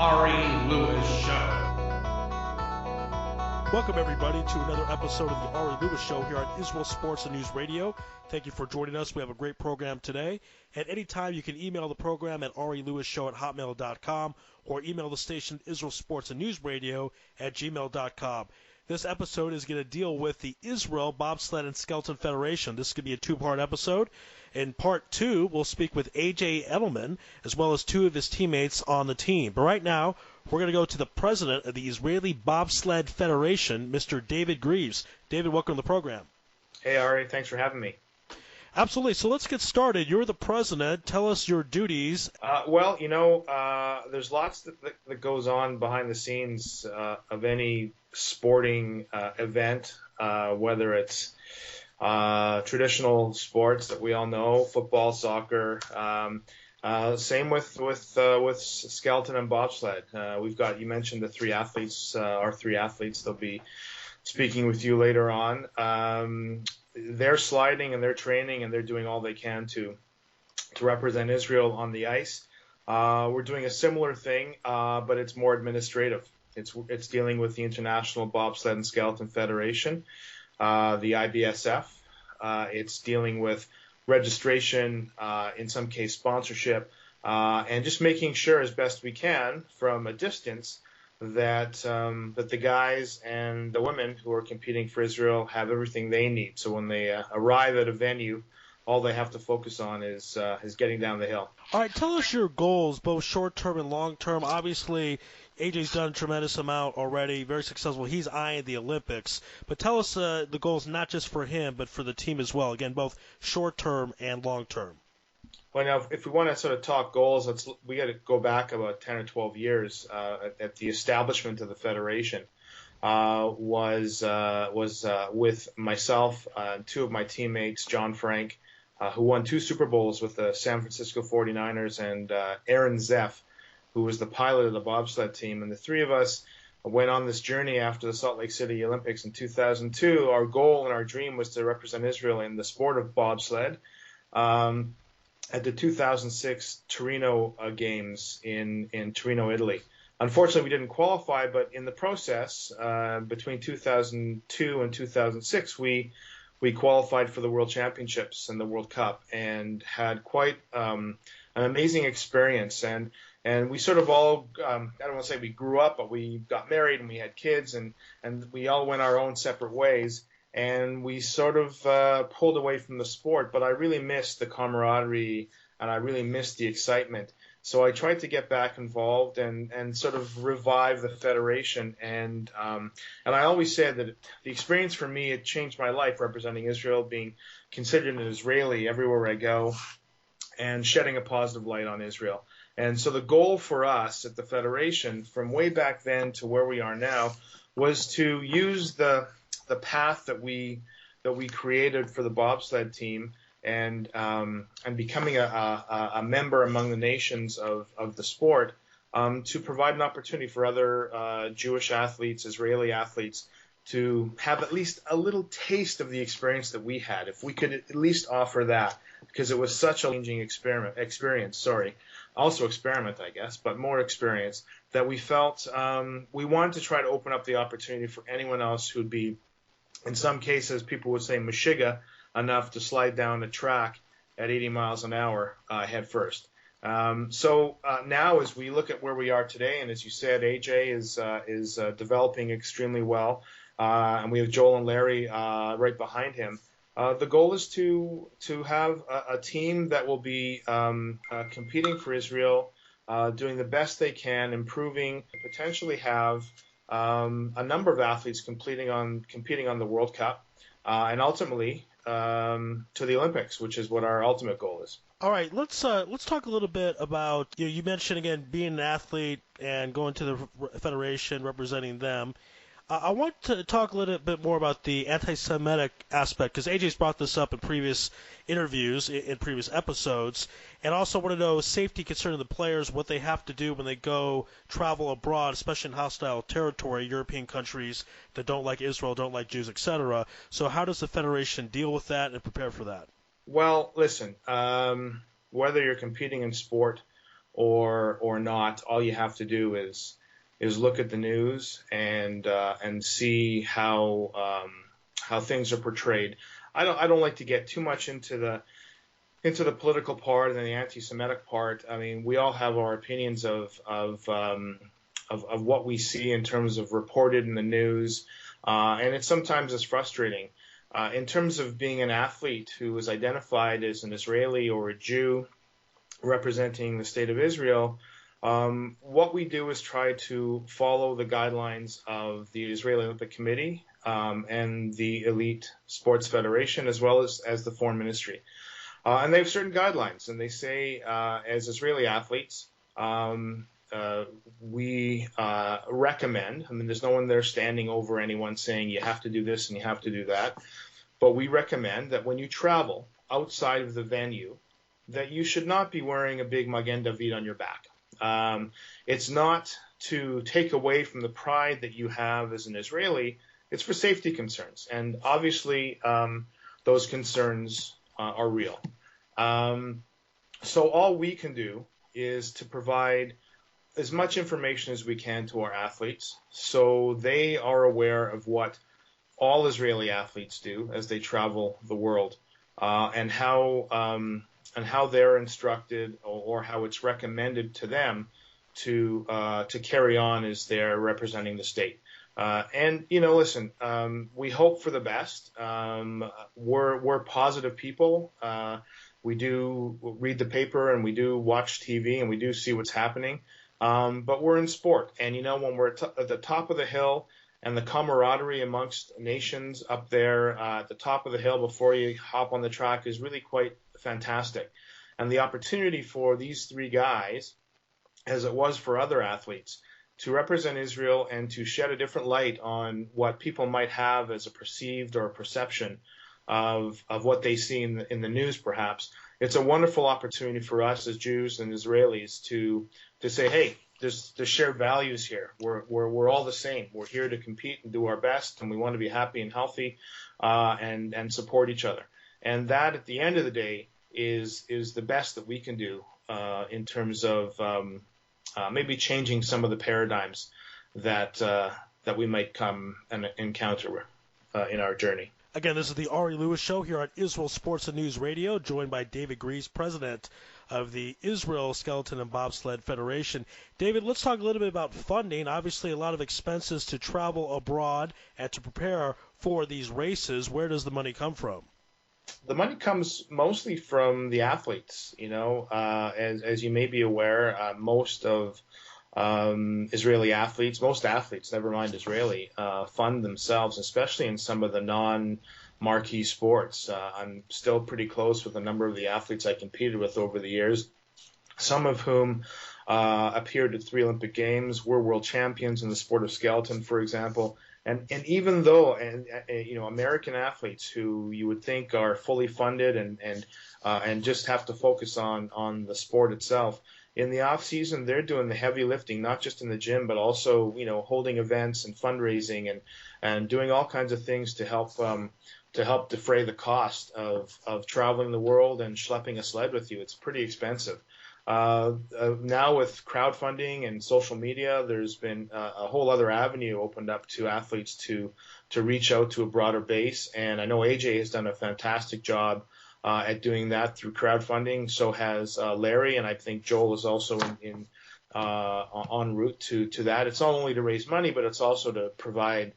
Ari Louis Show. Welcome, everybody, to another episode of the Ari Louis Show here on Israel Sports and News Radio. Thank you for joining us. We have a great program today. At any time, you can email the program at arilouisshow@hotmail.com or email the station Israel Sports and News Radio at gmail.com. This episode is going to deal with the Israel Bobsled and Skeleton Federation. This is going to be a two-part episode. In part two, we'll speak with AJ Edelman, as well as two of his teammates on the team. But right now, we're going to go to the president of the Israeli Bobsled Federation, Mr. David Greaves. David, welcome to the program. Hey, Ari. Thanks for having me. Absolutely. So let's get started. You're the president. Tell us your duties. There's lots that goes on behind the scenes of any sporting event, whether it's traditional sports that we all know, football, soccer. Same with skeleton and bobsled. We've got, you mentioned the three athletes, our three athletes. They'll be speaking with you later on. They're sliding and they're training and they're doing all they can to represent Israel on the ice. We're doing a similar thing, but it's more administrative. It's dealing with the International Bobsled and Skeleton Federation, the IBSF. It's dealing with registration, in some case sponsorship, and just making sure as best we can from a distance that the guys and the women who are competing for Israel have everything they need. So when they arrive at a venue, all they have to focus on is getting down the hill. All right, tell us your goals, both short-term and long-term. Obviously, AJ's done a tremendous amount already, very successful. He's eyeing the Olympics. But tell us the goals not just for him, but for the team as well. Again, both short-term and long-term. Well, now, if we want to sort of talk goals, we got to go back about 10 or 12 years at the establishment of the federation. Was with myself and two of my teammates, John Frank, who won 2 Super Bowls with the San Francisco 49ers, and Aaron Zeff, who was the pilot of the bobsled team. And the three of us went on this journey after the Salt Lake City Olympics in 2002. Our goal and our dream was to represent Israel in the sport of bobsled. At the 2006 Torino Games in Torino, Italy. Unfortunately, we didn't qualify, but in the process, between 2002 and 2006, we qualified for the World Championships and the World Cup and had quite an amazing experience. And we sort of all, I don't want to say we grew up, but we got married and we had kids and we all went our own separate ways. And we sort of pulled away from the sport, but I really missed the camaraderie and I really missed the excitement. So I tried to get back involved and sort of revive the federation. And I always said that the experience for me, it changed my life representing Israel, being considered an Israeli everywhere I go, and shedding a positive light on Israel. And so the goal for us at the federation, from way back then to where we are now, was to use the path that we created for the bobsled team and becoming a member among the nations of the sport, to provide an opportunity for other Jewish athletes, Israeli athletes, to have at least a little taste of the experience that we had, if we could at least offer that, because it was such a changing experience. Also experiment, I guess, but more experience, that we felt we wanted to try to open up the opportunity for anyone else who'd be, in some cases, people would say mashiga enough to slide down the track at 80 miles an hour head first. So now, as we look at where we are today, and as you said, AJ is developing extremely well, and we have Joel and Larry right behind him. The goal is to have a team that will be competing for Israel, doing the best they can, improving, potentially have a number of athletes competing on the World Cup, and ultimately to the Olympics, which is what our ultimate goal is. All right, let's talk a little bit about, you mentioned again being an athlete and going to the federation, representing them. I want to talk a little bit more about the anti-Semitic aspect, because AJ's brought this up in previous interviews, in previous episodes, and also want to know safety concerning the players, what they have to do when they go travel abroad, especially in hostile territory, European countries that don't like Israel, don't like Jews, etc. So how does the Federation deal with that and prepare for that? Well, listen, whether you're competing in sport or not. All you have to do is look at the news and see how things are portrayed. I don't like to get too much into the political part and the anti-Semitic part. I mean, we all have our opinions of what we see in terms of reported in the news, and sometimes it's frustrating. In terms of being an athlete who is identified as an Israeli or a Jew representing the state of Israel, what we do is try to follow the guidelines of the Israeli Olympic Committee and the Elite Sports Federation, as well as the Foreign Ministry. And they have certain guidelines, and they say, as Israeli athletes, we recommend, I mean, there's no one there standing over anyone saying you have to do this and you have to do that, but we recommend that when you travel outside of the venue, that you should not be wearing a big Magen David on your back. It's not to take away from the pride that you have as an Israeli. It's for safety concerns. And obviously, those concerns are real. So all we can do is to provide as much information as we can to our athletes so they are aware of what all Israeli athletes do as they travel the world, and how they're instructed or how it's recommended to them to carry on as they're representing the state. And listen, we hope for the best. We're positive people. We do read the paper and we do watch TV and we do see what's happening. But we're in sport, and when we're at the top of the hill, and the camaraderie amongst nations up there at the top of the hill before you hop on the track is really quite fantastic. And the opportunity for these three guys, as it was for other athletes, to represent Israel and to shed a different light on what people might have as a perceived or a perception of what they see in the news, perhaps. It's a wonderful opportunity for us as Jews and Israelis to say, hey, there's shared values here. We're all the same. We're here to compete and do our best, and we want to be happy and healthy, and support each other. And that, at the end of the day, is the best that we can do in terms of maybe changing some of the paradigms that we might come and encounter in our journey. Again, this is the Ari Louis Show here on Israel Sports and News Radio, joined by David Greaves, president of the Israel Skeleton and Bobsled Federation. David, let's talk a little bit about funding. Obviously, a lot of expenses to travel abroad and to prepare for these races. Where does the money come from? The money comes mostly from the athletes. As you may be aware, most of Israeli athletes, most athletes, never mind Israeli, fund themselves, especially in some of the non-marquee sports. I'm still pretty close with a number of the athletes I competed with over the years, some of whom appeared at 3 Olympic Games, were world champions in the sport of skeleton, for example. And even though, American athletes who you would think are fully funded and just have to focus on the sport itself, in the off season, they're doing the heavy lifting, not just in the gym, but also, holding events and fundraising and doing all kinds of things to help defray the cost of traveling the world and schlepping a sled with you. It's pretty expensive. Now with crowdfunding and social media, there's been a whole other avenue opened up to athletes to reach out to a broader base. And I know AJ has done a fantastic job at doing that through crowdfunding. So has Larry, and I think Joel is also en route to that. It's not only to raise money, but it's also to provide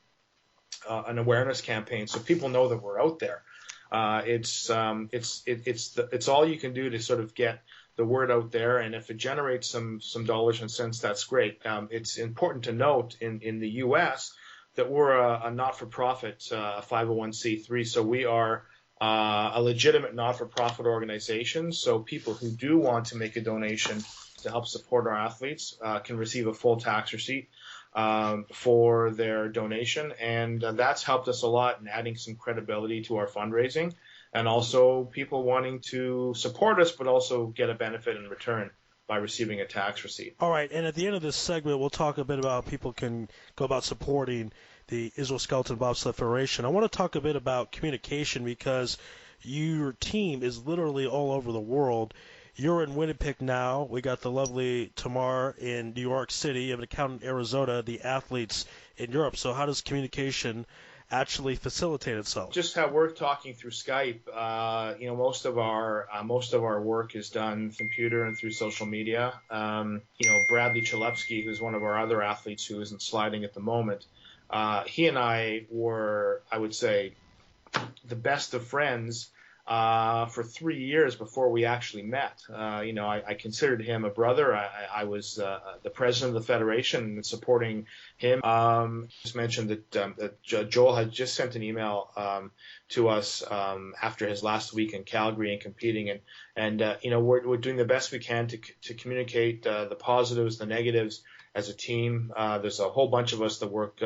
an awareness campaign so people know that we're out there. It's all you can do to sort of get the word out there, and if it generates some dollars and cents, that's great. It's important to note in the U.S. that we're a not-for-profit 501c3, so we are a legitimate not-for-profit organization. So people who do want to make a donation to help support our athletes can receive a full tax receipt for their donation, and that's helped us a lot in adding some credibility to our fundraising. And also people wanting to support us, but also get a benefit in return by receiving a tax receipt. All right, and at the end of this segment, we'll talk a bit about how people can go about supporting the Israel Skeleton Bobsled Federation. I want to talk a bit about communication because your team is literally all over the world. You're in Winnipeg now. We got the lovely Tamar in New York City. You have an account in Arizona, the athletes in Europe. So how does communication actually facilitate itself? Just how we're talking through Skype. Most of our work is done through computer and through social media. Bradley Chalupsky, who's one of our other athletes who isn't sliding at the moment, he and I were, I would say, the best of friends for 3 years before we actually met. I considered him a brother. I was the president of the federation and supporting him. Just mentioned that Joel had just sent an email to us after his last week in Calgary and competing, and we're doing the best we can to communicate the positives, the negatives as a team. There's a whole bunch of us that work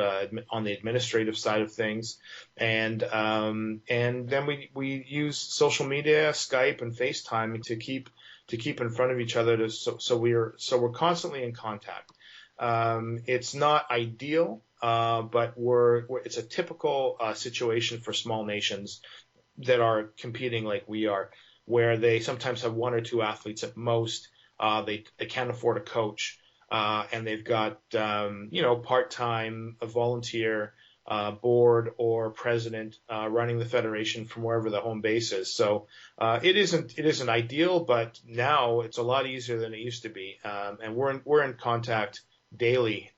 on the administrative side of things, and then we use social media, Skype and FaceTime to keep in front of each other. So we're constantly in contact. It's not ideal, but it's a typical situation for small nations that are competing like we are, where they sometimes have one or two athletes at most. They can't afford a coach. And they've got, part-time, a volunteer, board or president running the federation from wherever the home base is. So it isn't ideal, but now it's a lot easier than it used to be. And we're in contact daily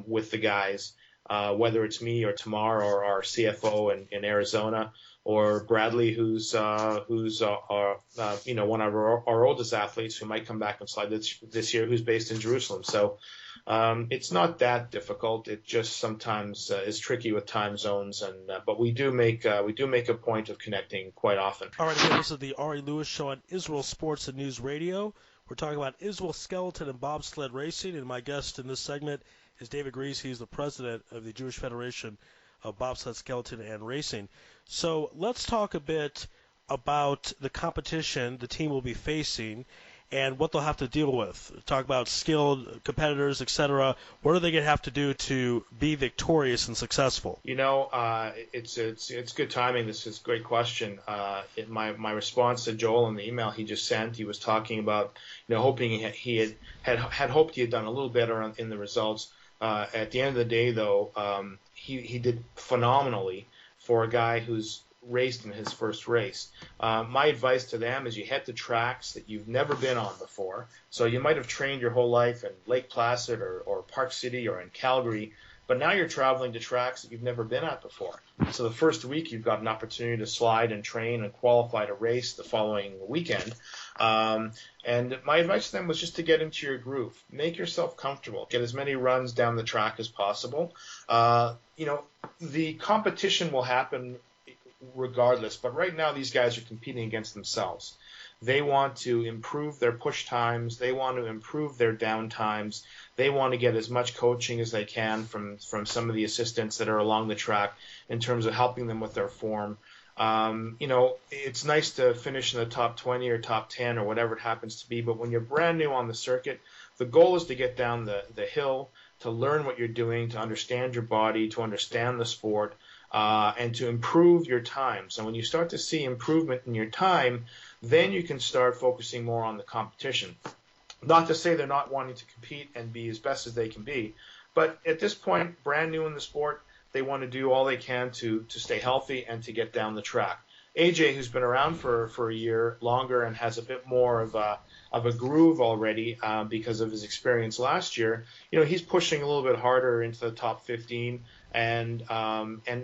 with the guys, whether it's me or Tamar or our CFO in Arizona, or Bradley, who's one of our oldest athletes who might come back and slide this year, who's based in Jerusalem. So it's not that difficult. It just sometimes is tricky with time zones, but we do make a point of connecting quite often. All right, again, this is the Ari Louis Show on Israel Sports and News Radio. We're talking about Israel skeleton and bobsled racing, and my guest in this segment is David Greaves. He's the president of the Jewish Federation of Bobsled, Skeleton, and Racing. So let's talk a bit about the competition the team will be facing and what they'll have to deal with. Talk about skilled competitors, etc. What are they going to have to do to be victorious and successful? It's good timing. This is a great question. My response to Joel in the email he just sent, he was talking about hoping he had hoped he had done a little better in the results. At the end of the day, though, he did phenomenally for a guy who's raced in his first race. My advice to them is you head to tracks that you've never been on before. So you might have trained your whole life in Lake Placid or Park City or in Calgary, but now you're traveling to tracks that you've never been at before. So the first week you've got an opportunity to slide and train and qualify to race the following weekend. And my advice to them was just to get into your groove. Make yourself comfortable. Get as many runs down the track as possible. The competition will happen regardless, but right now these guys are competing against themselves. They want to improve their push times. They want to improve their down times. They want to get as much coaching as they can from some of the assistants that are along the track in terms of helping them with their form. It's nice to finish in the top 20 or top 10 or whatever it happens to be, but when you're brand new on the circuit, the goal is to get down the hill, to learn what you're doing, to understand your body, to understand the sport, and to improve your times. And when you start to see improvement in your time, then you can start focusing more on the competition. Not to say they're not wanting to compete and be as best as they can be, but at this point, brand new in the sport, they want to do all they can to stay healthy and to get down the track. AJ, who's been around for a year longer and has a bit more of a groove already because of his experience last year, he's pushing a little bit harder into the top 15, and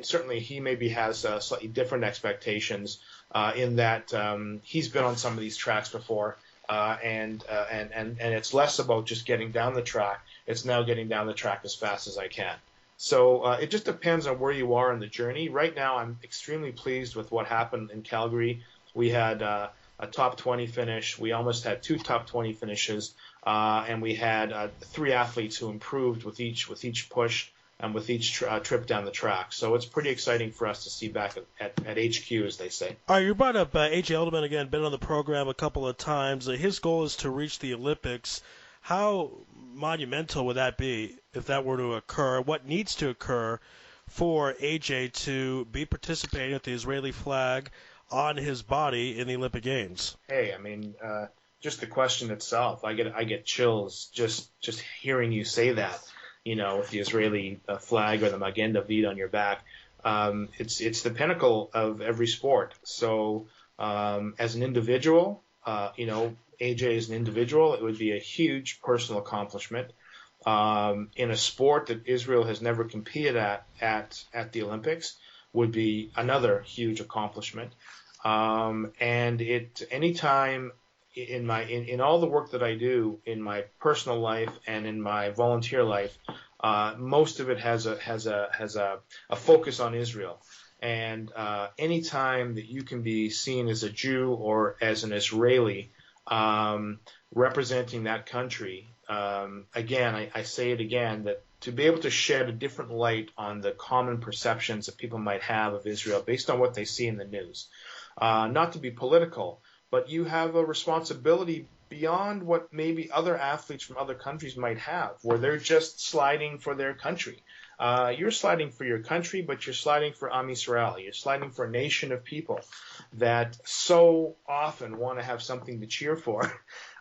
certainly he maybe has slightly different expectations in that he's been on some of these tracks before, and it's less about just getting down the track. It's now getting down the track as fast as I can. So it just depends on where you are in the journey. Right now, I'm extremely pleased with what happened in Calgary. We had a top 20 finish. We almost had 2 top 20 finishes, and we had 3 athletes who improved with each push and with each trip down the track. So it's pretty exciting for us to see back at HQ, as they say. All right, you brought up AJ Edelman again, been on the program a couple of times. His goal is to reach the Olympics. How monumental would that be if that were to occur? What needs to occur for AJ to be participating with the Israeli flag on his body in the Olympic Games? Hey, I mean, just the question itself, I get chills just hearing you say that, with the Israeli flag or the Magen David on your back. It's the pinnacle of every sport. So as an individual, AJ as an individual, it would be a huge personal accomplishment. In a sport that Israel has never competed at the Olympics would be another huge accomplishment. And anytime in all the work that I do in my personal life and in my volunteer life, most of it has a focus on Israel. And anytime that you can be seen as a Jew or as an Israeli representing that country, again, I say it again, that to be able to shed a different light on the common perceptions that people might have of Israel based on what they see in the news. Not to be political, but you have a responsibility beyond what maybe other athletes from other countries might have, where they're just sliding for their country. You're sliding for your country, but you're sliding for Am Yisrael. You're sliding for a nation of people that so often want to have something to cheer for.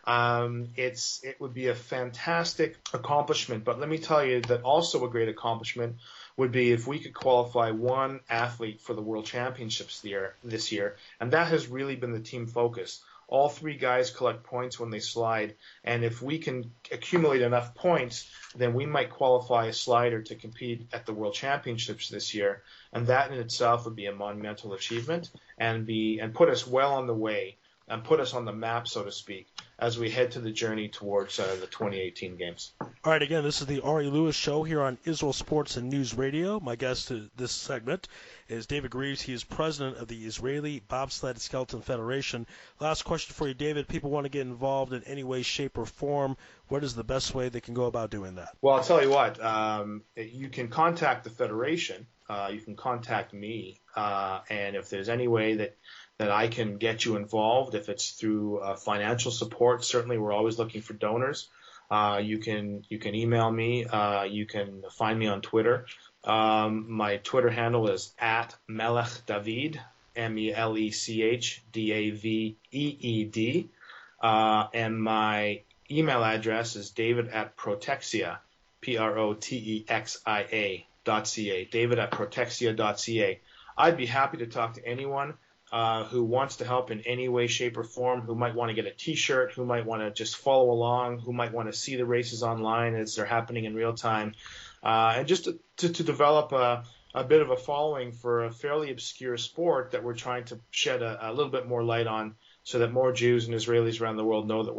It would be a fantastic accomplishment, but let me tell you that also a great accomplishment would be if we could qualify one athlete for the World Championships this year, and that has really been the team focus. All three guys collect points when they slide, and if we can accumulate enough points, then we might qualify a slider to compete at the World Championships this year, and that in itself would be a monumental achievement and put us well on the way and put us on the map, so to speak, as we head to the journey towards the 2018 games. All right, again, this is the Ari Louis Show here on Israel Sports and News Radio. My guest to this segment is David Greaves. He is president of the Israeli Bobsled Skeleton Federation. Last question for you, David. People want to get involved in any way, shape, or form. What is the best way they can go about doing that? Well, I'll tell you what. You can contact the federation. You can contact me. And if there's any way that I can get you involved, if it's through financial support, certainly we're always looking for donors. You can email me. You can find me on Twitter. My Twitter handle is @MelechDavid, MELECHDAVEED. And my email address is david@protexia, PROTEXIA.ca, david@protexia.ca. I'd be happy to talk to anyone who wants to help in any way, shape, or form, who might want to get a T-shirt, who might want to just follow along, who might want to see the races online as they're happening in real time, and just to develop a bit of a following for a fairly obscure sport that we're trying to shed a little bit more light on, so that more Jews and Israelis around the world know that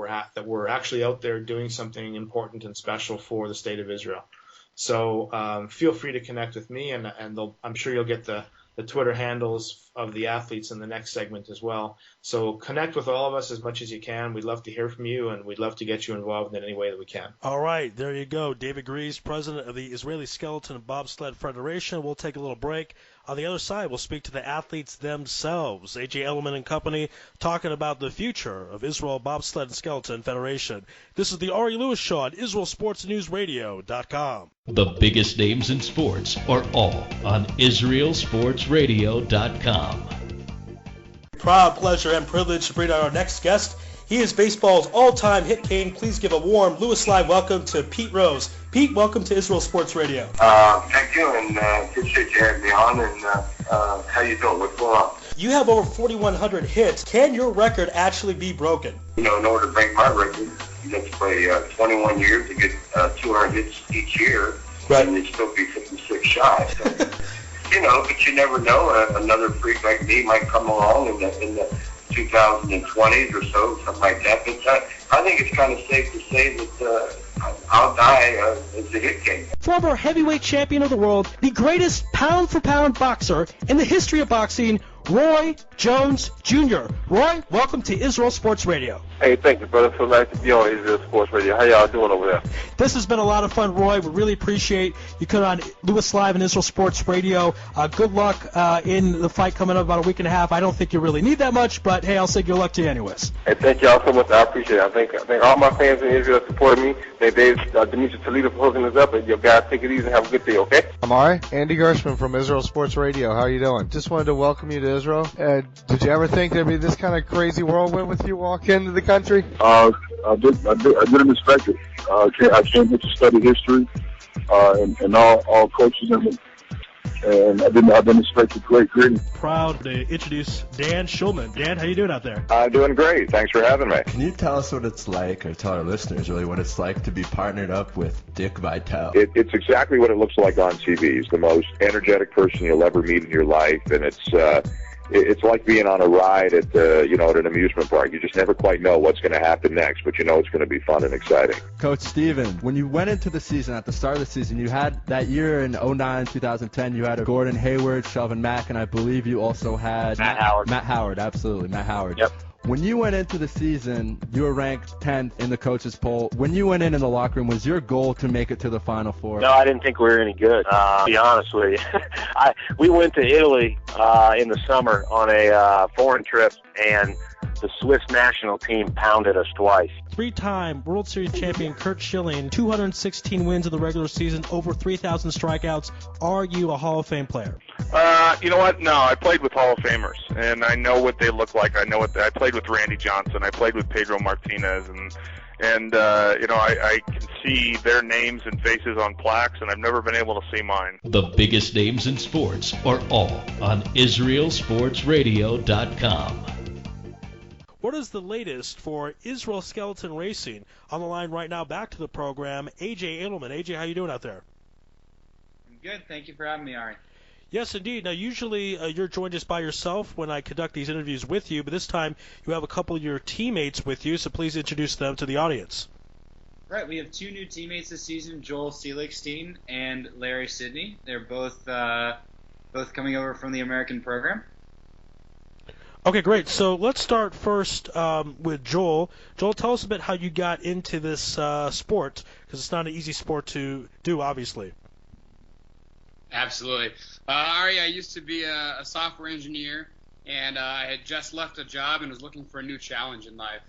we're actually out there doing something important and special for the state of Israel. So feel free to connect with me, and I'm sure you'll get the Twitter handles of the athletes in the next segment as well. So connect with all of us as much as you can. We'd love to hear from you, and we'd love to get you involved in any way that we can. All right, there you go. David Greaves, president of the Israeli Skeleton and Bobsled Federation. We'll take a little break. On the other side, we'll speak to the athletes themselves, AJ Edelman and company, talking about the future of Israel Bobsled and Skeleton Federation. This is the Ari Louis Show on IsraelSportsNewsRadio.com. The biggest names in sports are all on IsraelSportsRadio.com. Proud pleasure and privilege to bring on our next guest. He is baseball's all-time hit king. Please give a warm Louis Live welcome to Pete Rose. Pete, welcome to Israel Sports Radio. Thank you, and appreciate you having me on. And how you doing? What's going on? You have over 4,100 hits. Can your record actually be broken? In order to break my record, you have to play 21 years to get 200 hits each year, right, and you'd still be 56 shy. So, but you never know. Another freak like me might come along in the 2020s or so, something like that. But I think it's kind of safe to say that I'll die as a hit king. Former heavyweight champion of the world, the greatest pound-for-pound boxer in the history of boxing, Roy Jones Jr. Roy, welcome to Israel Sports Radio. Hey, thank you, brother. So nice to be on Israel Sports Radio. How y'all doing over there? This has been a lot of fun, Roy. We really appreciate you coming on Louis Live and Israel Sports Radio. Good luck in the fight coming up about a week and a half. I don't think you really need that much, but hey, I'll say good luck to you anyways. Hey, thank y'all so much. I appreciate it. I think all my fans in Israel support me. Thank Demetri Toledo for hooking us up. And you guys take it easy and have a good day, okay? I'm Ari. Andy Gershman from Israel Sports Radio. How are you doing? Just wanted to welcome you to Israel. Did you ever think there'd be this kind of crazy whirlwind with you walking into the country? I didn't expect it. I came here to study history and all coaches and I didn't expect a great greeting. Proud to introduce Dan Schulman. Dan, how you doing out there? I'm doing great. Thanks for having me. Can you tell us what it's like, or tell our listeners really what it's like to be partnered up with Dick Vitale? It's exactly what it looks like on TV. He's the most energetic person you'll ever meet in your life, and it's like being on a ride at at an amusement park. You just never quite know what's going to happen next, but you know it's going to be fun and exciting. Coach Steven, when you went into the season, at the start of the season, you had that year in 2009, 2010, you had a Gordon Hayward, Shelvin Mack, and I believe you also had Matt Howard. Matt Howard, absolutely, Matt Howard. Yep. When you went into the season, you were ranked 10th in the coaches poll. When you went in the locker room, was your goal to make it to the Final Four? No, I didn't think we were any good, to be honest with you. We went to Italy in the summer on a foreign trip, and the Swiss national team pounded us twice. Three-time World Series champion Curt Schilling, 216 wins in the regular season, over 3,000 strikeouts. Are you a Hall of Fame player? You know what? No, I played with Hall of Famers, and I know what they look like. I know what I played with Randy Johnson. I played with Pedro Martinez, and I can see their names and faces on plaques, and I've never been able to see mine. The biggest names in sports are all on IsraelSportsRadio.com. What is the latest for Israel Skeleton Racing? On the line right now, back to the program, AJ Edelman. AJ, how you doing out there? I'm good. Thank you for having me, Ari. Yes, indeed. Now, usually you're joined just by yourself when I conduct these interviews with you, but this time you have a couple of your teammates with you, so please introduce them to the audience. Right. We have two new teammates this season, Joel Seligstein and Larry Sidney. They're both coming over from the American program. Okay, great. So let's start first with Joel. Joel, tell us a bit how you got into this sport, because it's not an easy sport to do, obviously. Absolutely. Ari, I used to be a software engineer, and I had just left a job and was looking for a new challenge in life.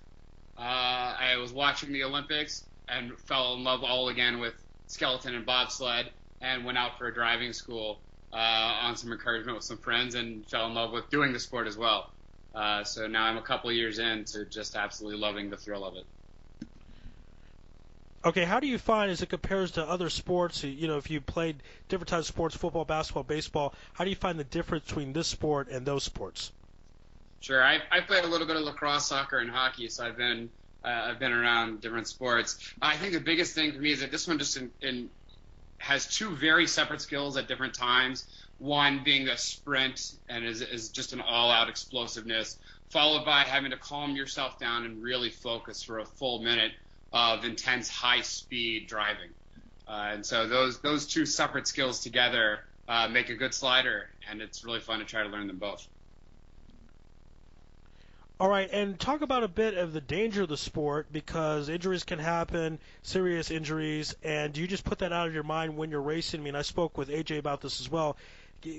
I was watching the Olympics and fell in love all again with skeleton and bobsled, and went out for a driving school on some encouragement with some friends, and fell in love with doing the sport as well. So now I'm a couple of years in to just absolutely loving the thrill of it. Okay, how do you find, as it compares to other sports, if you played different types of sports, football, basketball, baseball, how do you find the difference between this sport and those sports? Sure, I played a little bit of lacrosse, soccer, and hockey, so I've been around different sports. I think the biggest thing for me is that this one just has two very separate skills at different times. One being a sprint and is just an all-out explosiveness, followed by having to calm yourself down and really focus for a full minute of intense high-speed driving. And so those two separate skills together make a good slider, and it's really fun to try to learn them both. All right, and talk about a bit of the danger of the sport, because injuries can happen, serious injuries, and do you just put that out of your mind when you're racing? I mean, I spoke with AJ about this as well.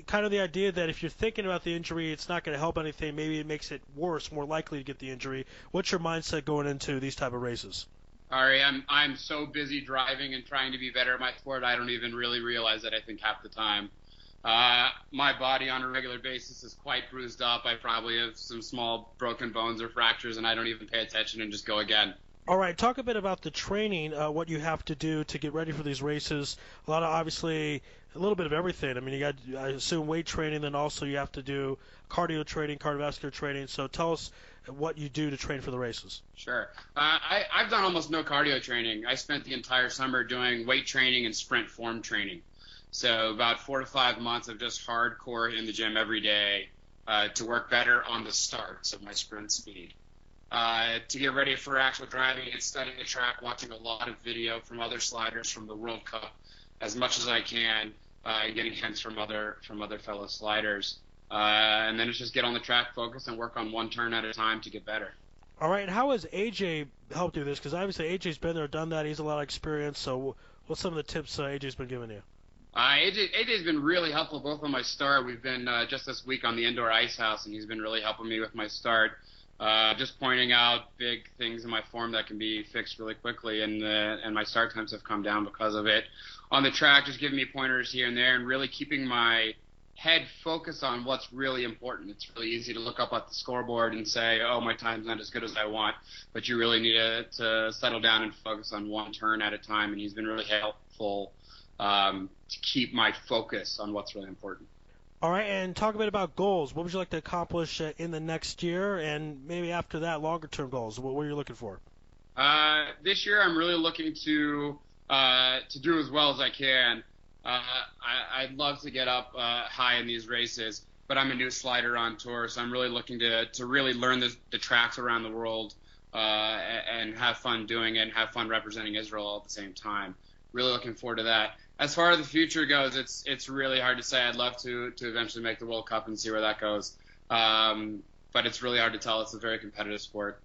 Kind of the idea that if you're thinking about the injury, it's not going to help anything. Maybe it makes it worse, more likely to get the injury. What's your mindset going into these type of races? Ari, I'm so busy driving and trying to be better at my sport, I don't even really realize it, I think, half the time. My body on a regular basis is quite bruised up. I probably have some small broken bones or fractures, and I don't even pay attention and just go again. All right, talk a bit about the training, what you have to do to get ready for these races. Obviously, a little bit of everything. I mean, you got, I assume, weight training, then also you have to do cardio training, cardiovascular training. So tell us what you do to train for the races. Sure. I've done almost no cardio training. I spent the entire summer doing weight training and sprint form training. So about 4 to 5 months of just hardcore in the gym every day to work better on the starts of my sprint speed. To get ready for actual driving and studying the track, watching a lot of video from other sliders from the World Cup as much as I can, and getting hints from other fellow sliders. And then it's just get on the track, focus, and work on one turn at a time to get better. All right, and how has AJ helped do this? Because obviously AJ's been there, done that. He's a lot of experience. So what's some of the tips AJ's been giving you? AJ's been really helpful both on my start. We've been just this week on the indoor ice house, and he's been really helping me with my start. Just pointing out big things in my form that can be fixed really quickly, and my start times have come down because of it. On the track, just giving me pointers here and there, and really keeping my head focus on what's really important. It's really easy to look up at the scoreboard and say, oh, my time's not as good as I want, but you really need to settle down and focus on one turn at a time, and he's been really helpful to keep my focus on what's really important. All right, and talk a bit about goals. What would you like to accomplish in the next year, and maybe after that, longer-term goals? What are you looking for? This year, I'm really looking to do as well as I can. I'd love to get up high in these races, but I'm a new slider on tour, so I'm really looking to really learn the tracks around the world and have fun doing it and have fun representing Israel all at the same time. Really looking forward to that. As far as the future goes, it's really hard to say. I'd love to eventually make the World Cup and see where that goes, but it's really hard to tell. It's a very competitive sport.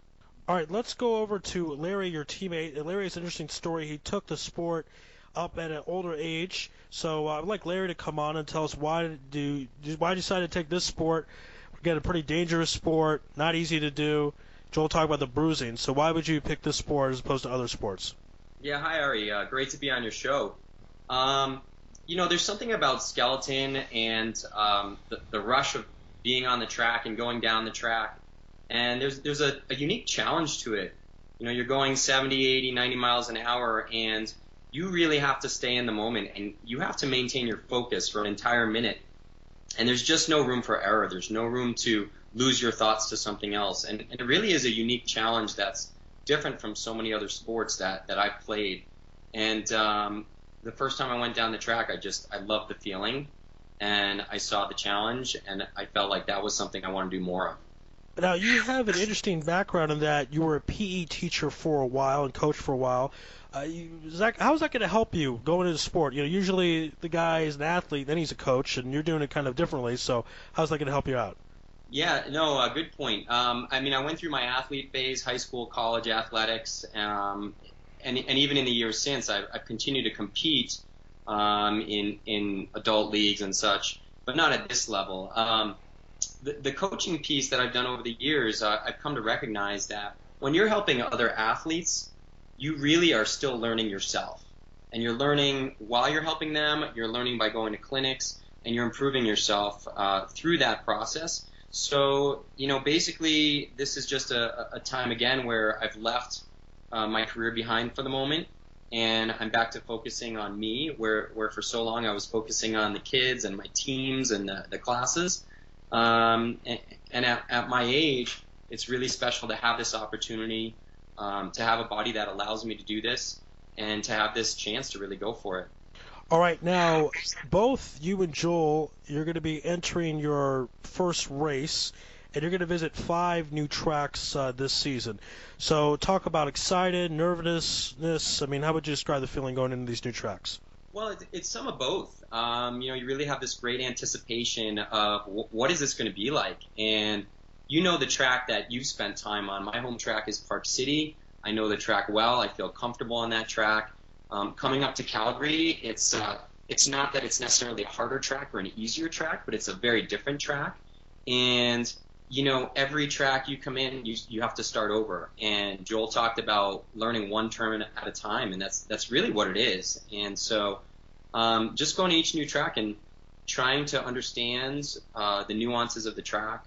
All right, let's go over to Larry, your teammate. Larry has an interesting story. He took the sport up at an older age, so I'd like Larry to come on and tell us why you decided to take this sport. Again, a pretty dangerous sport, not easy to do. Joel talked about the bruising, so why would you pick this sport as opposed to other sports? Yeah, hi Ari. Great to be on your show. There's something about skeleton and the rush of being on the track and going down the track, and there's a unique challenge to it. You're going 70, 80, 90 miles an hour, and you really have to stay in the moment, and you have to maintain your focus for an entire minute. And there's just no room for error. There's no room to lose your thoughts to something else. And it really is a unique challenge that's different from so many other sports that I've played. And the first time I went down the track, I loved the feeling, and I saw the challenge, and I felt like that was something I wanted to do more of. Now, you have an interesting background in that you were a PE teacher for a while and coach for a while. How is that going to help you going into sport? Usually the guy is an athlete, then he's a coach, and you're doing it kind of differently. So how's that going to help you out? Yeah, no, good point. I went through my athlete phase, high school, college athletics, and even in the years since, I've continued to compete in adult leagues and such, but not at this level. The coaching piece that I've done over the years, I've come to recognize that when you're helping other athletes, you really are still learning yourself. And you're learning while you're helping them, you're learning by going to clinics, and you're improving yourself through that process. So, basically, this is just a time again where I've left my career behind for the moment, and I'm back to focusing on me, where for so long I was focusing on the kids and my teams and the classes. And at my age, it's really special to have this opportunity, to have a body that allows me to do this, and to have this chance to really go for it. All right, now, both you and Joel, you're going to be entering your first race, and you're going to visit 5 new tracks this season. So talk about excited, nervousness. How would you describe the feeling going into these new tracks? Well, it's some of both. You really have this great anticipation of what is this going to be like. And the track that you've spent time on. My home track is Park City. I know the track well. I feel comfortable on that track. Coming up to Calgary, it's not that it's necessarily a harder track or an easier track, but it's a very different track. And every track you come in, you have to start over. And Joel talked about learning one turn at a time, and that's really what it is. And so just going to each new track and trying to understand the nuances of the track,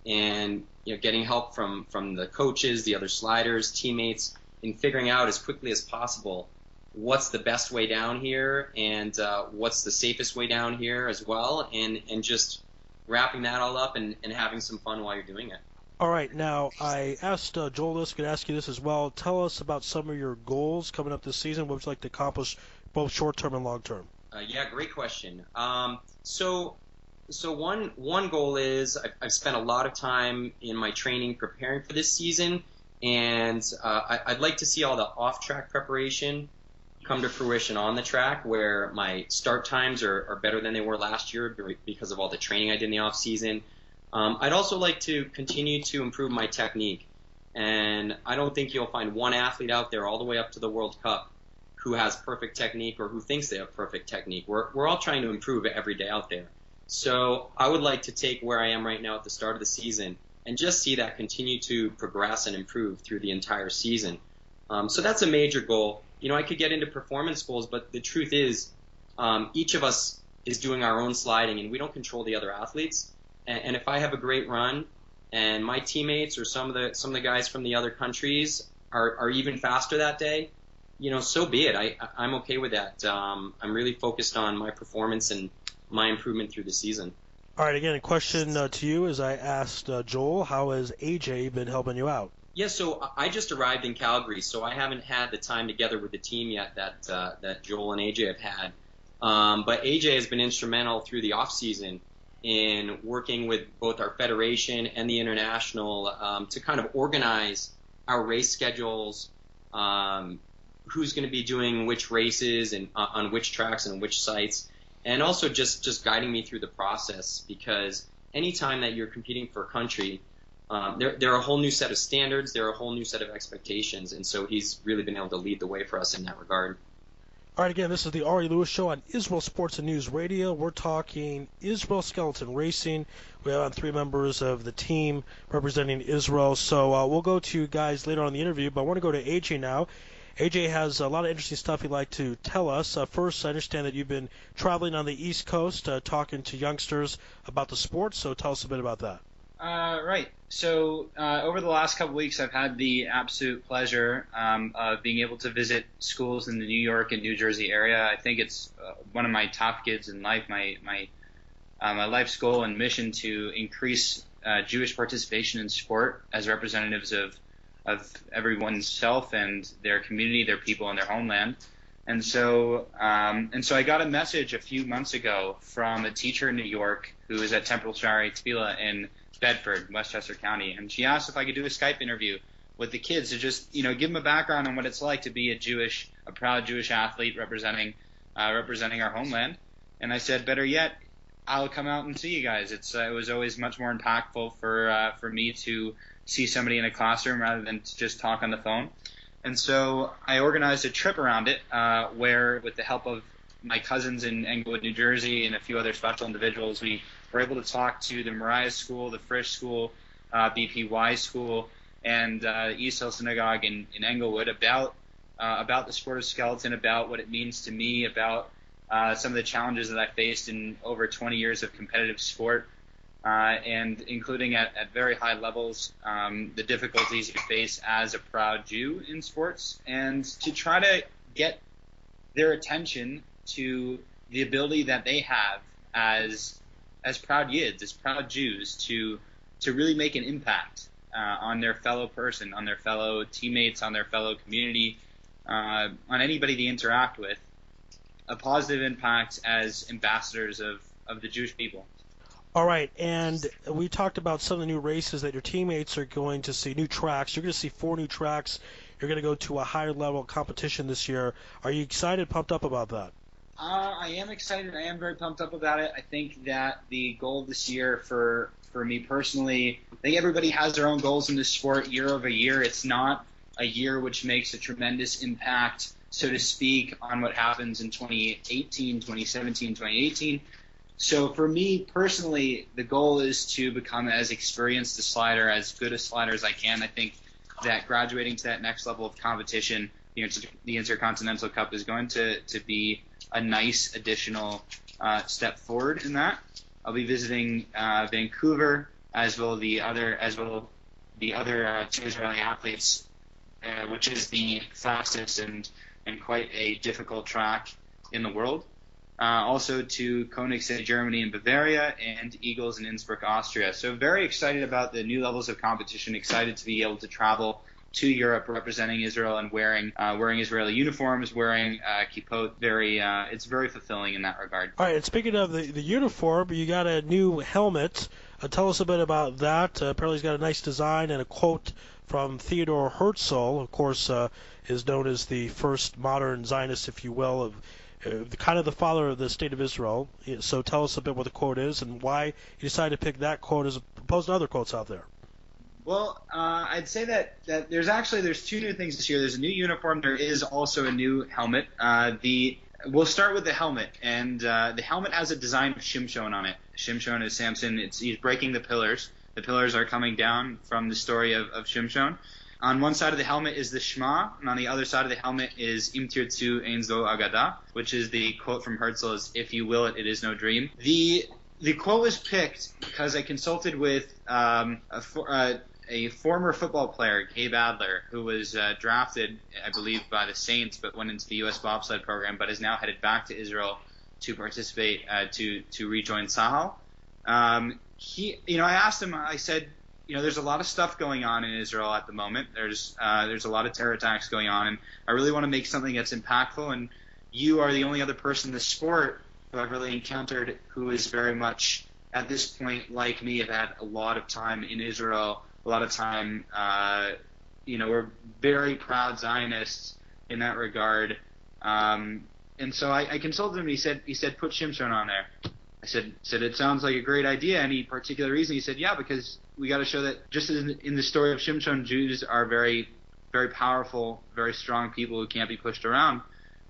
and getting help from the coaches, the other sliders, teammates, in figuring out as quickly as possible what's the best way down here and what's the safest way down here as well, and just wrapping that all up and having some fun while you're doing it. All right, now I asked Joel this, could ask you this as well. Tell us about some of your goals coming up this season. What would you like to accomplish both short-term and long-term? Yeah, great question. So one goal is I've spent a lot of time in my training preparing for this season, and I'd like to see all the off-track preparation come to fruition on the track, where my start times are better than they were last year because of all the training I did in the off-season. I'd also like to continue to improve my technique, and I don't think you'll find one athlete out there all the way up to the World Cup who has perfect technique or who thinks they have perfect technique. We're all trying to improve every day out there. So I would like to take where I am right now at the start of the season and just see that continue to progress and improve through the entire season. So that's a major goal. I could get into performance goals, but the truth is each of us is doing our own sliding, and we don't control the other athletes. And if I have a great run, and my teammates or some of the guys from the other countries are even faster that day, so be it. I'm okay with that. I'm really focused on my performance and my improvement through the season. All right, again, a question to you as I asked Joel, how has AJ been helping you out? Yeah, so I just arrived in Calgary, so I haven't had the time together with the team yet that Joel and AJ have had. But AJ has been instrumental through the off season in working with both our federation and the international to kind of organize our race schedules, who's going to be doing which races and on which tracks and which sites, and also just guiding me through the process, because anytime that you're competing for a country, there are a whole new set of standards, there are a whole new set of expectations, and so he's really been able to lead the way for us in that regard. All right, again, this is the Ari Louis Show on Israel Sports and News Radio. We're talking Israel Skeleton Racing. We have 3 members of the team representing Israel. So we'll go to you guys later on in the interview, but I want to go to AJ now. AJ has a lot of interesting stuff he'd like to tell us. First, I understand that you've been traveling on the East Coast, talking to youngsters about the sport, so tell us a bit about that. Right. So over the last couple weeks, I've had the absolute pleasure of being able to visit schools in the New York and New Jersey area. I think it's one of my top gigs in life, my life's goal and mission to increase Jewish participation in sport as representatives of everyone's self and their community, their people, and their homeland. And so I got a message a few months ago from a teacher in New York who is at Temple Shari Tefillah in Bedford, Westchester County, and she asked if I could do a Skype interview with the kids to just, give them a background on what it's like to be a proud Jewish athlete representing our homeland. And I said, better yet, I'll come out and see you guys. It was always much more impactful for me to see somebody in a classroom rather than to just talk on the phone. And so I organized a trip around it, where with the help of my cousins in Englewood, New Jersey, and a few other special individuals, we were able to talk to the Mariah School, the Frisch School, BPY School, and East Hill Synagogue in Englewood about the sport of skeleton, about what it means to me, about some of the challenges that I faced in over 20 years of competitive sport, and including at very high levels the difficulties you face as a proud Jew in sports, and to try to get their attention to the ability that they have as proud Yids, as proud Jews, to really make an impact on their fellow person, on their fellow teammates, on their fellow community, on anybody they interact with, a positive impact as ambassadors of the Jewish people. All right, and we talked about some of the new races that your teammates are going to see, new tracks. You're going to see 4 new tracks. You're going to go to a higher level competition this year. Are you excited, pumped up about that? I am excited. I am very pumped up about it. I think that the goal this year for me personally, I think everybody has their own goals in this sport year over year. It's not a year which makes a tremendous impact, so to speak, on what happens in 2018, 2017, 2018. So for me personally, the goal is to become as experienced a slider, as good a slider as I can. I think that graduating to that next level of competition, the Intercontinental Cup, is going to be a nice additional step forward in that. I'll be visiting Vancouver as well the other 2 Israeli athletes, which is the fastest and quite a difficult track in the world. Also to Koenigsegg, Germany and Bavaria, and Eagles in Innsbruck, Austria. So very excited about the new levels of competition, excited to be able to travel to Europe representing Israel and wearing Israeli uniforms, wearing kippot. It's very fulfilling in that regard. All right, and speaking of the uniform, you got a new helmet. Tell us a bit about that. Apparently he's got a nice design and a quote from Theodore Herzl, of course, is known as the first modern Zionist, if you will, of kind of the father of the state of Israel. So tell us a bit what the quote is and why you decided to pick that quote as opposed to other quotes out there. Well, I'd say that there's 2 new things this year. There's a new uniform. There is also a new helmet. We'll start with the helmet, and the helmet has a design of Shimshon on it. Shimshon is Samson. He's breaking the pillars. The pillars are coming down from the story of Shimshon. On one side of the helmet is the Shema, and on the other side of the helmet is Im Tirtzu Ein Zo Agada, which is the quote from Herzl, is, "If you will it, it is no dream." The quote was picked because I consulted with a former football player, Gabe Adler, who was drafted, I believe, by the Saints, but went into the U.S. Bobsled program, but is now headed back to Israel to participate, to rejoin Sahel. I asked him, I said, there's a lot of stuff going on in Israel at the moment. There's a lot of terror attacks going on, and I really want to make something that's impactful, and you are the only other person in the sport who I've really encountered who is very much, at this point, like me, have had a lot of time in Israel, a lot of time, we're very proud Zionists in that regard. And so I consulted him, and he said, put Shimshon on there. I said, it sounds like a great idea. Any particular reason? He said, yeah, because we got to show that just as in the story of Shimshon, Jews are very, very powerful, very strong people who can't be pushed around.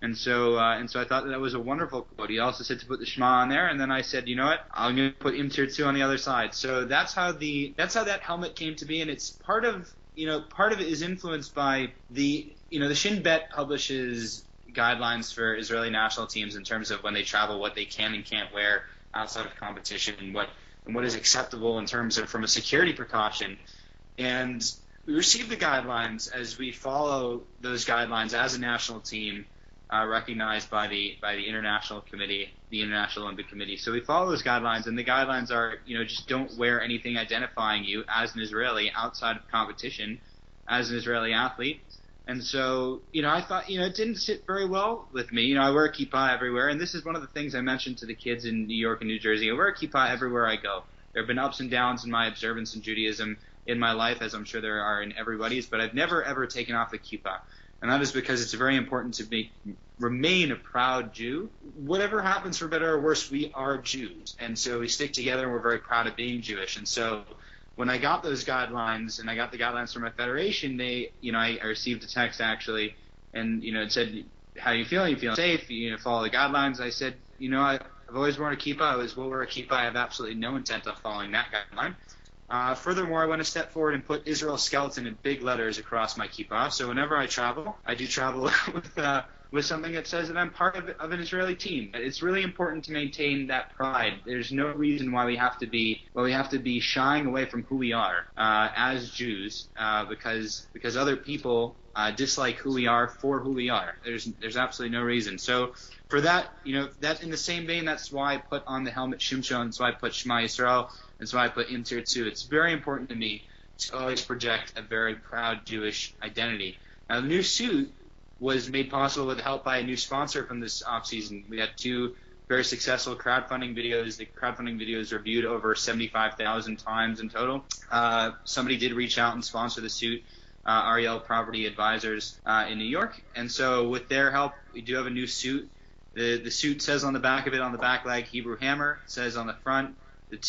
And so I thought that was a wonderful quote. He also said to put the Shema on there, and then I said, you know what, I'm going to put Im Tirtzu on the other side. So that's how that helmet came to be, and it's part of it is influenced by the Shin Bet publishes guidelines for Israeli national teams in terms of when they travel, what they can and can't wear outside of competition, and what is acceptable in terms of from a security precaution. And we receive the guidelines as we follow those guidelines as a national team. Recognized by the International Committee, the International Olympic Committee. So we follow those guidelines, and the guidelines are, just don't wear anything identifying you as an Israeli outside of competition, as an Israeli athlete. And so, I thought, it didn't sit very well with me. I wear a kippah everywhere, and this is one of the things I mentioned to the kids in New York and New Jersey. I wear a kippah everywhere I go. There have been ups and downs in my observance in Judaism in my life, as I'm sure there are in everybody's, but I've never, ever taken off the kippah. And that is because it's very important to remain a proud Jew. Whatever happens, for better or worse, we are Jews. And so we stick together, and we're very proud of being Jewish. And so when I got those guidelines, and I got the guidelines from my federation, I received a text, actually, and, it said, how you feeling? You feeling safe? Follow the guidelines? I said, I've always worn a kippah. I always will wear a kippah. I have absolutely no intent of following that guideline. Furthermore, I went a step forward and put Israel skeleton in big letters across my kippah. So whenever I travel, I do travel with something that says that I'm part of an Israeli team. It's really important to maintain that pride. There's no reason why we have to be shying away from who we are as Jews, because other people dislike who we are for who we are. There's absolutely no reason. So for that, that in the same vein, that's why I put on the helmet Shimshon. That's why I put Shema Yisrael. That's why I put Im Tirtzu. It's very important to me to always project a very proud Jewish identity. Now, the new suit was made possible with help by a new sponsor from this offseason. We had 2 very successful crowdfunding videos. The crowdfunding videos are viewed over 75,000 times in total. Somebody did reach out and sponsor the suit, Ariel Property Advisors in New York. And so with their help, we do have a new suit. The suit says on the back of it, on the back leg, Hebrew Hammer. It says on the front, has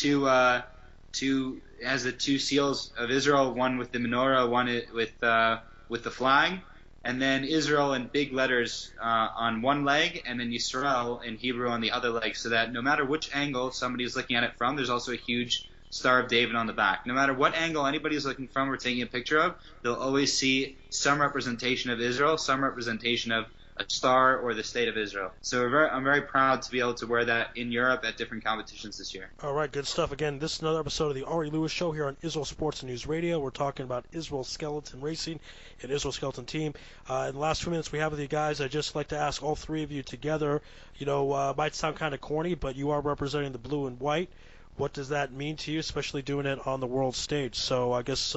the 2 seals of Israel, one with the menorah, one with the flag, and then Israel in big letters on one leg, and then Yisrael in Hebrew on the other leg, so that no matter which angle somebody is looking at it from, there's also a huge Star of David on the back. No matter what angle anybody's looking from or taking a picture of, they'll always see some representation of Israel, some representation of a star or the state of Israel. So I'm very proud to be able to wear that in Europe at different competitions this year. All right, good stuff. Again, this is another episode of the Ari Louis Show here on Israel Sports and News Radio. We're talking about Israel Skeleton Racing and Israel Skeleton Team. In the last few minutes we have with you guys, I'd just like to ask all 3 of you together, might sound kind of corny, but you are representing the blue and white. What does that mean to you, especially doing it on the world stage? So I guess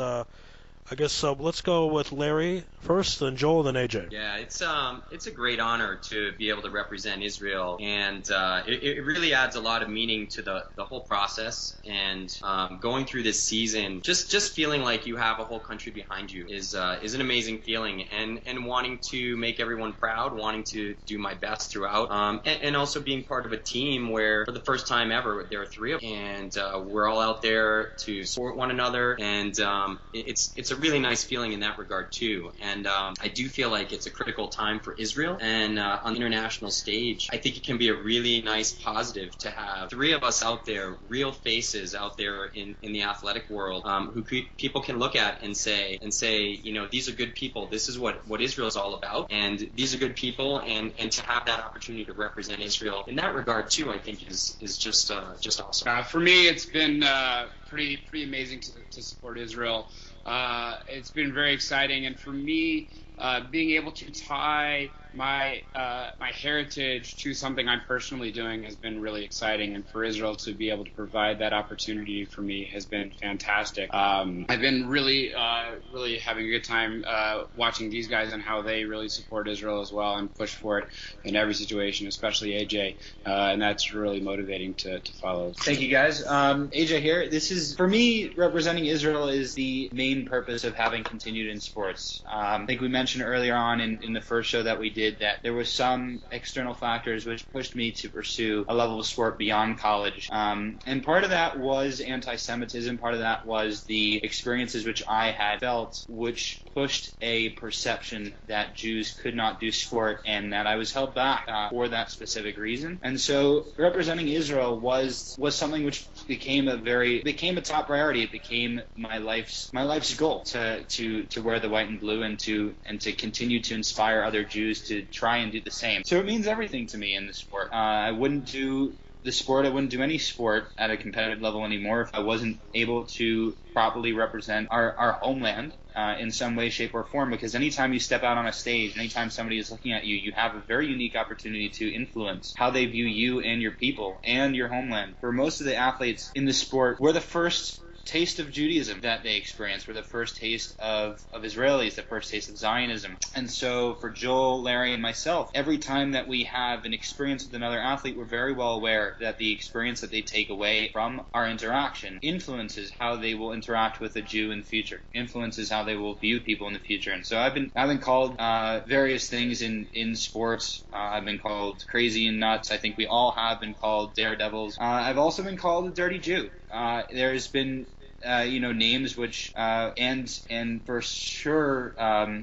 let's go with Larry first, then Joel, then AJ. Yeah, it's a great honor to be able to represent Israel, and it really adds a lot of meaning to the whole process. And going through this season, just feeling like you have a whole country behind you is an amazing feeling, and wanting to make everyone proud, wanting to do my best throughout, and also being part of a team where for the first time ever there are 3 of us, and we're all out there to support one another, and it's a really nice feeling in that regard too. And I do feel like it's a critical time for Israel. And on the international stage, I think it can be a really nice positive to have three of us out there, real faces out there in the athletic world, who people can look at and say, these are good people. This is what Israel is all about, and these are good people. And to have that opportunity to represent Israel in that regard too, I think is just awesome. For me, it's been pretty amazing to support Israel. It's been very exciting, and for me, being able to tie my heritage to something I'm personally doing has been really exciting, and for Israel to be able to provide that opportunity for me has been fantastic. I've been really having a good time watching these guys and how they really support Israel as well and push for it in every situation, especially AJ, and that's really motivating to follow. Thank you, guys. AJ here. This is, for me, representing Israel is the main purpose of having continued in sports. I think we mentioned earlier on in the first show that we did that there was some external factors which pushed me to pursue a level of sport beyond college. And part of that was anti-Semitism. Part of that was the experiences which I had felt, which pushed a perception that Jews could not do sport and that I was held back for that specific reason. And so representing Israel was something which became a top priority. It became my life's goal to wear the white and blue and to continue to inspire other Jews to try and do the same. So it means everything to me in the sport. I wouldn't do any sport at a competitive level anymore if I wasn't able to properly represent our homeland in some way, shape, or form, because anytime you step out on a stage, anytime somebody is looking at you, you have a very unique opportunity to influence how they view you and your people and your homeland. For most of the athletes in the sport, we're the first taste of Judaism that they experience. We're the first taste of Israelis, the first taste of Zionism. And so for Joel, Larry, and myself, every time that we have an experience with another athlete, we're very well aware that the experience that they take away from our interaction influences how they will interact with a Jew in the future, influences how they will view people in the future. And so I've been called various things in sports. I've been called crazy and nuts. I think we all have been called daredevils. I've also been called a dirty Jew. There's been names which and for sure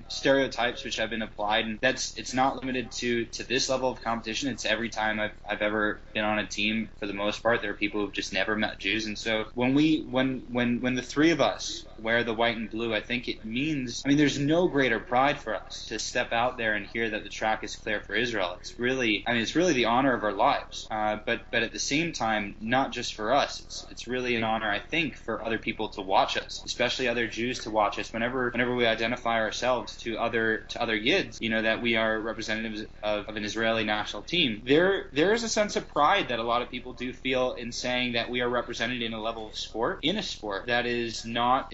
stereotypes which have been applied, and it's not limited to this level of competition. It's every time I've ever been on a team. For the most part, there are people who've just never met Jews, and so when the three of us wear the white and blue, I think it means, there's no greater pride for us to step out there and hear that the track is clear for Israel. It's really the honor of our lives, but at the same time, not just for us. It's really an honor, I think, for other people to watch us, especially other Jews to watch us. Whenever we identify ourselves to other Yids, that we are representatives of an Israeli national team, there is a sense of pride that a lot of people do feel in saying that we are represented in a level of sport, in a sport that is not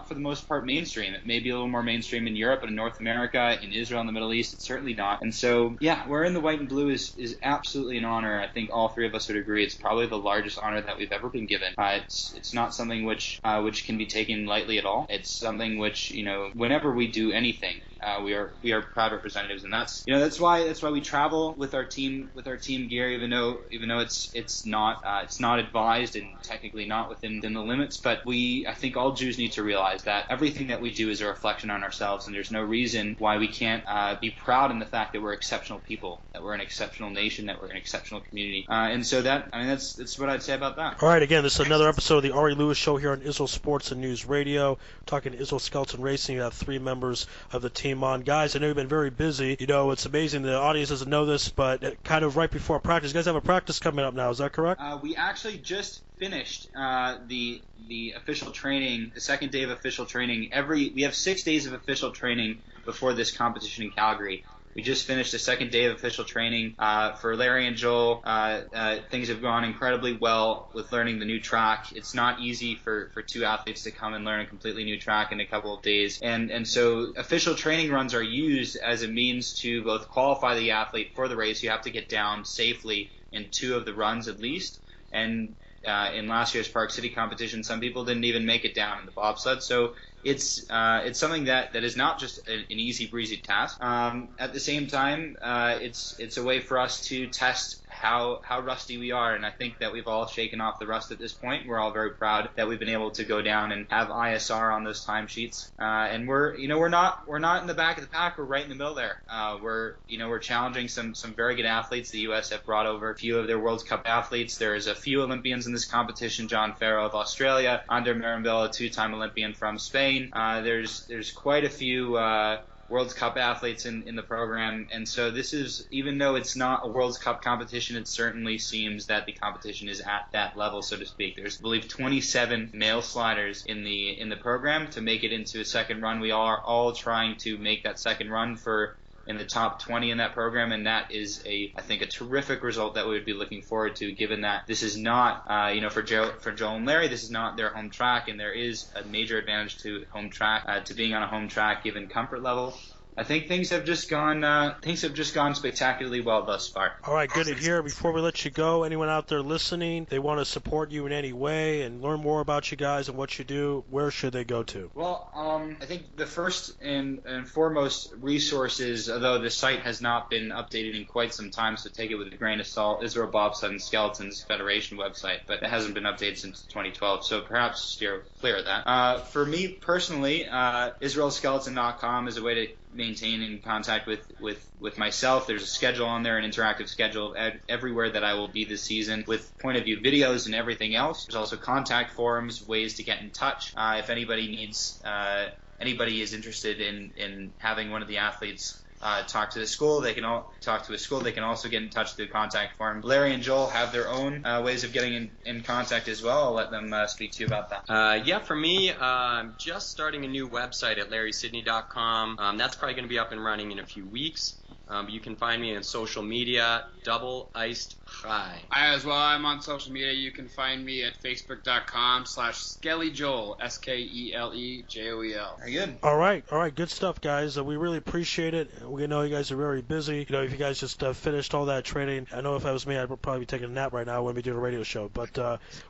for the most part mainstream. It may be a little more mainstream in Europe and in North America, in Israel and the Middle East. It's certainly not. And so, yeah, wearing the white and blue is absolutely an honor. I think all three of us would agree. It's probably the largest honor that we've ever been given. It's not something which can be taken lightly at all. It's something which, whenever we do anything, we are proud representatives, and that's why we travel with our team gear, even though it's not advised and technically not within the limits. But I think all Jews need to realize that everything that we do is a reflection on ourselves, and there's no reason why we can't be proud in the fact that we're exceptional people, that we're an exceptional nation, that we're an exceptional community. And so that's what I'd say about that. All right, again, this is another episode of the Ari Louis Show here on Israel Sports and News Radio. Talking to Israel Skeleton Racing, you have three members of the team on. Guys, I know you've been very busy. It's amazing the audience doesn't know this, but kind of right before practice, you guys have a practice coming up now. Is that correct? We actually just finished the official training, the second day of official training. We have 6 days of official training before this competition in Calgary. We just finished the second day of official training. For Larry and Joel, things have gone incredibly well with learning the new track. It's not easy for two athletes to come and learn a completely new track in a couple of days. And so official training runs are used as a means to both qualify the athlete for the race. You have to get down safely in 2 of the runs at least. And in last year's Park City competition, some people didn't even make it down in the bobsled. So it's something that is not just an easy breezy task. At the same time, it's a way for us to test how rusty we are, and I think that we've all shaken off the rust at this point. We're all very proud that we've been able to go down and have ISR on those timesheets, and we're not in the back of the pack. We're right in the middle there. We're challenging some very good athletes. The U.S. have brought over a few of their World Cup athletes. There's a few Olympians in this competition. John Farrow of Australia, Ander Mirambilla, a two-time Olympian from Spain. There's quite a few World Cup athletes in the program, and so this is, even though it's not a World Cup competition, it certainly seems that the competition is at that level, so to speak. There's, I believe, 27 male sliders in the program to make it into a second run. We are all trying to make that second run in the top 20 in that program, and that is I think a terrific result that we would be looking forward to, given that this is not, for Joel and Larry, this is not their home track, and there is a major advantage to home track, to being on a home track given comfort level. I think things have just gone spectacularly well thus far. All right, good to hear. Before we let you go, anyone out there listening, they want to support you in any way and learn more about you guys and what you do, where should they go to? Well, I think the first and foremost resources, although the site has not been updated in quite some time, so take it with a grain of salt, Israel Bobsled and Skeletons Federation website, but it hasn't been updated since 2012, so perhaps steer clear of that. For me personally, IsraelSkeleton.com is a way to maintain in contact with myself. There's a schedule on there, an interactive schedule of everywhere that I will be this season, with point of view videos and everything else. There's also contact forums, ways to get in touch. If anybody is interested in having one of the athletes talk to the school, they can all talk to a school. They can also get in touch through the contact form. Larry and Joel have their own ways of getting in contact as well. I'll let them speak to you about that. For me, I'm just starting a new website at LarrySidney.com. That's probably going to be up and running in a few weeks. You can find me on social media, Double Iced High. As well, I'm on social media. You can find me at Facebook.com/SkellyJoel, SKELEJOEL. Very good. All right, good stuff, guys. We really appreciate it. We know you guys are very busy. If you guys just finished all that training, I know if that was me, I'd probably be taking a nap right now. I wouldn't be doing a radio show. But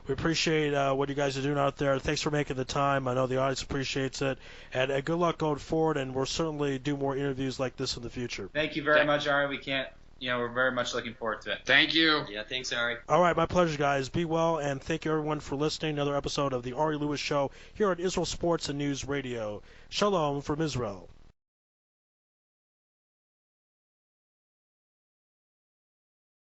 we appreciate what you guys are doing out there. Thanks for making the time. I know the audience appreciates it. And good luck going forward, and we'll certainly do more interviews like this in the future. Thank you very much, Ari. We're very much looking forward to it. Thank you. Yeah, thanks, Ari. All right, my pleasure, guys. Be well, and thank you, everyone, for listening. Another episode of the Ari Louis Show here on Israel Sports and News Radio. Shalom from Israel.